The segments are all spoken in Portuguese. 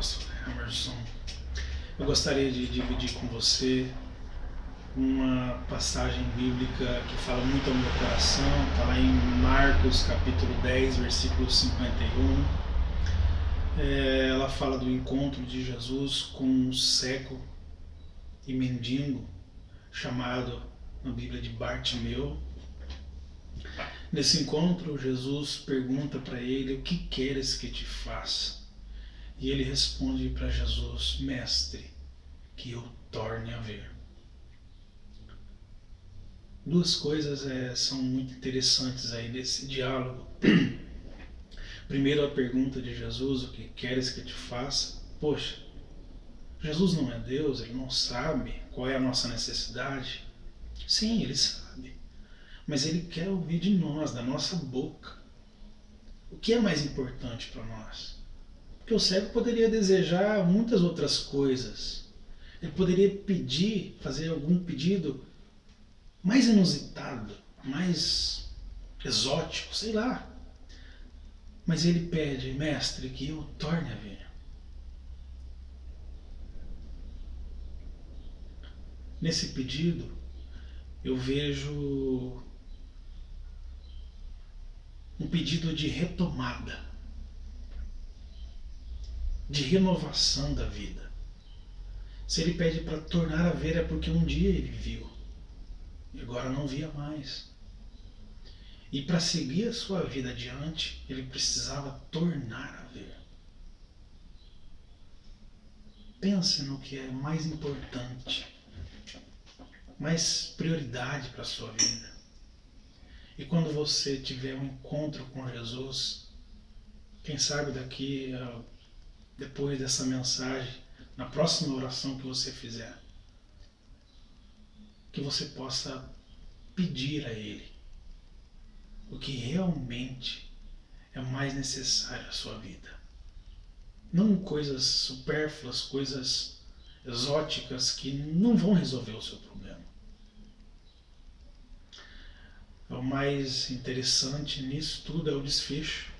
Pastor Emerson. Eu gostaria de dividir com você uma passagem bíblica que fala muito ao meu coração. Está lá em Marcos capítulo 10, versículo 51. Ela fala do encontro de Jesus com um cego e mendigo chamado na Bíblia de Bartimeu. Nesse encontro, Jesus pergunta para ele: o que queres que te faça? E ele responde para Jesus: Mestre, que eu torne a ver. Duas coisas são muito interessantes aí nesse diálogo. Primeiro, a pergunta de Jesus: o que queres que te faça? Poxa, Jesus não é Deus, ele não sabe qual é a nossa necessidade? Sim, ele sabe. Mas ele quer ouvir de nós, da nossa boca. O que é mais importante para nós? Porque o cego poderia desejar muitas outras coisas. Ele poderia pedir, fazer algum pedido mais inusitado, mais exótico, sei lá. Mas ele pede: mestre, que eu torne a ver. Nesse pedido, eu vejo um pedido de retomada, de renovação da vida. Se ele pede para tornar a ver, é porque um dia ele viu e agora não via mais. E para seguir a sua vida adiante, ele precisava tornar a ver. Pense no que é mais importante, mais prioridade para a sua vida. E quando você tiver um encontro com Jesus, quem sabe depois dessa mensagem, na próxima oração que você fizer, que você possa pedir a Ele o que realmente é mais necessário à sua vida. Não coisas supérfluas, coisas exóticas que não vão resolver o seu problema. O mais interessante nisso tudo é o desfecho.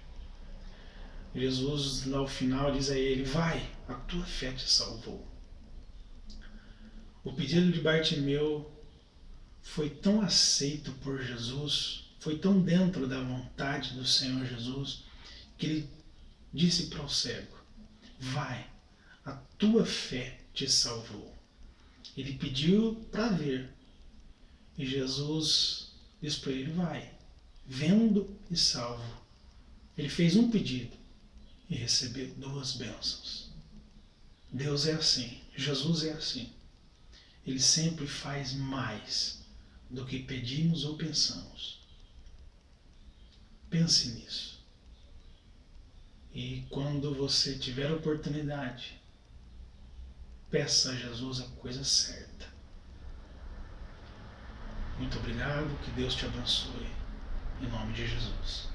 Jesus, lá ao final, diz a ele: vai, a tua fé te salvou. O pedido de Bartimeu foi tão aceito por Jesus, foi tão dentro da vontade do Senhor Jesus, que ele disse para o cego: vai, a tua fé te salvou. Ele pediu para ver, e Jesus disse para ele: vai, vendo e salvo. Ele fez um pedido e recebeu duas bênçãos. Deus é assim, Jesus é assim. Ele sempre faz mais do que pedimos ou pensamos. Pense nisso. E quando você tiver a oportunidade, peça a Jesus a coisa certa. Muito obrigado, que Deus te abençoe. Em nome de Jesus.